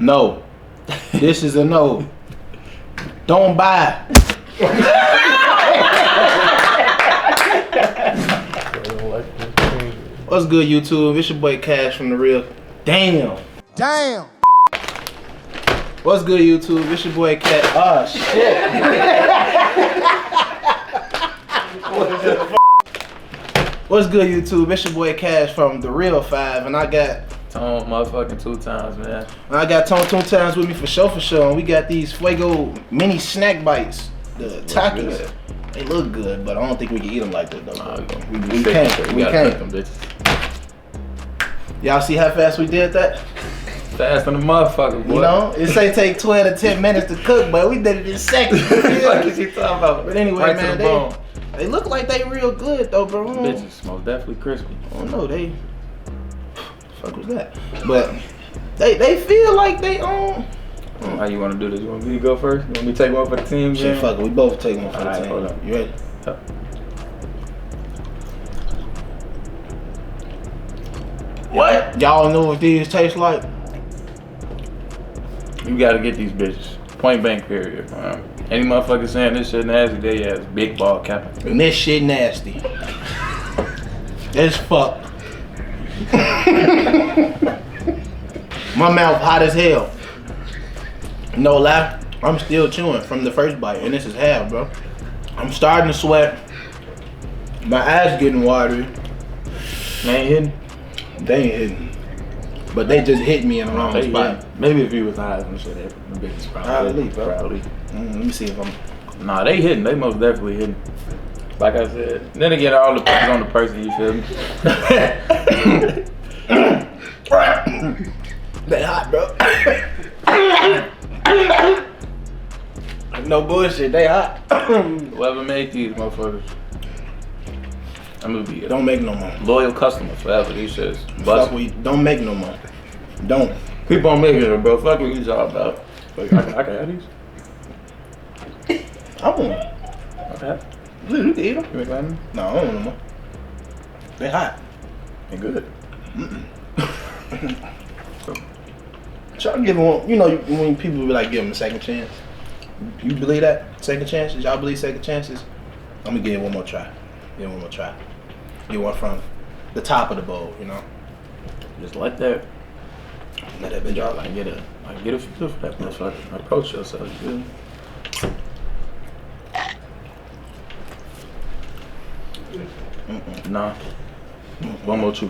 No. This is a no. Don't buy. What's good, YouTube? It's your boy Cash from The Real. Damn. What's good, YouTube? It's your boy Cash. Oh, shit. What's good, YouTube? It's your boy Cash from The Real 5, and I got Tone motherfucking 2 times, man. I got Tone 2 times with me for sure, and we got these Fuego mini snack bites, the Takis. They look good, but I don't think we can eat them like that though. Nah, we can't. We can't. Them bitches. Y'all see how fast we did that? Fast on the motherfucker, boy. You know, it say take 12 to 10 minutes to cook, but we did it in seconds. What the fuck is he talking about? But anyway, right man, they look like they real good though, bro. Bitches most definitely crispy. I don't know, they fuck was that? But they feel like they own. How you want to do this? You want me to go first? You want me to take one for the team? Shit, fuck it. We both take one for the Alright, team. hold up. You ready? Yep. What? Y'all know what these taste like? You gotta get these bitches. Point blank period. Any motherfucker saying this shit nasty, they ass big ball capping. And this shit nasty. It's fuck. My mouth hot as hell. No lie, I'm still chewing from the first bite, and this is half, bro. I'm starting to sweat. My eyes getting watery. They ain't hitting. They ain't hitting. But they just hit me in the wrong spot. Hitting. Maybe if you was high and shit, the bitches Probably, bro. Probably. Let me see if I'm... Nah, they hitting. They most definitely hitting. Like I said. Then again, all depends on the person, you feel me? They hot, bro. No bullshit, they hot. Whoever made these motherfuckers, I'm gonna be a Don't make no more. loyal customer forever. These shits. Fuck, we don't make no more. Don't. Keep on making it, bro. Fuck what you talking about. Like, I can have these. I want them. Okay. You can eat them. You make mine? No, I don't want no more. They hot. They good. Try to give them, you know, when people be like, give them a second chance. You believe that? Second chances? Y'all believe second chances? I'm gonna give it one more try. Give it one more try. Get one from the top of the bowl, you know? Just like that. Let that bitch drop. Like get a feel for that motherfucker. Approach yourself. You feel me? Nah. One more chew.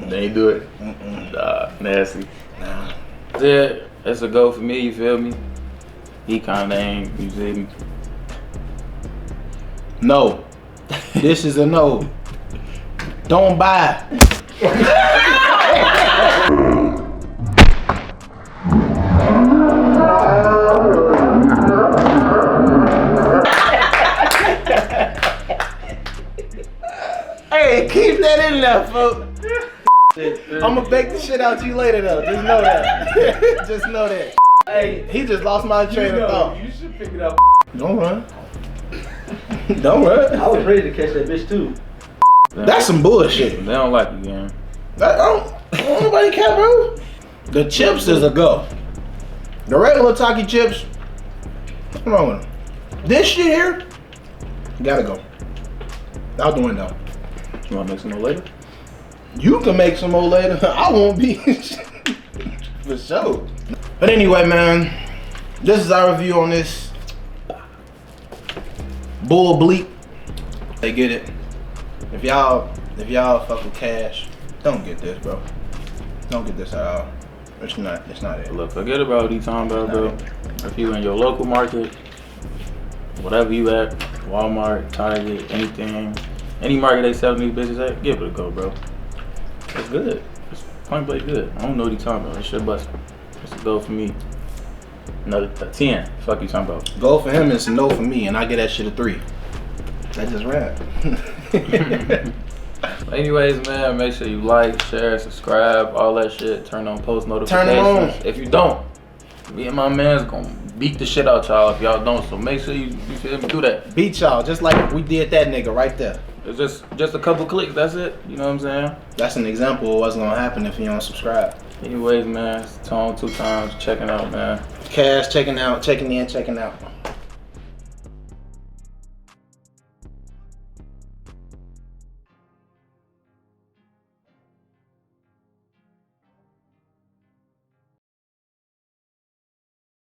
They ain't do it. Nah, nasty. Nah. Yeah, that's a go for me, you feel me? He kinda ain't, you feel me? No. This is a no. Don't buy. Hey, keep that in there, folks. I'm gonna bake the shit out to you later, though. Just know that. Just know that. Hey, he just lost my train of thought. You should pick it up. Don't run. Don't run. I was ready to catch that bitch too. That's some bullshit. They don't like you, gang. I don't nobody care, bro. The chips is a go. The regular Takis chips, what's wrong with them? This shit here, gotta go. Out the window. You wanna make some more later? You can make some more later. I won't be. For sure. But anyway, man, this is our review on this bull bleep. They get it. If y'all fuck with Cash, don't get this, bro. Don't get this at all. It's not it. Look, forget about what he's talking about, bro. If you in your local market, whatever you at, Walmart, Target, anything, any market they selling these bitches at, give it a go, bro. It's good. It's point blank good. I don't know what he's talking about. This shit busting. It's a go for me. Another a 10. Fuck you talking about. Go for him, it's a no for me, and I get that shit a 3. That just rap. Anyways, man, make sure you like, share, subscribe, all that shit. Turn on post notifications. Turn it on. If you don't, me and my man's gonna beat the shit out y'all if y'all don't. So make sure you feel me, do that. Beat y'all, just like we did that nigga right there. It's just a couple clicks, that's it. You know what I'm saying? That's an example of what's gonna happen if you don't subscribe. Anyways, man, it's Tone 2 times checking out, man. Cash checking out, checking in, checking out.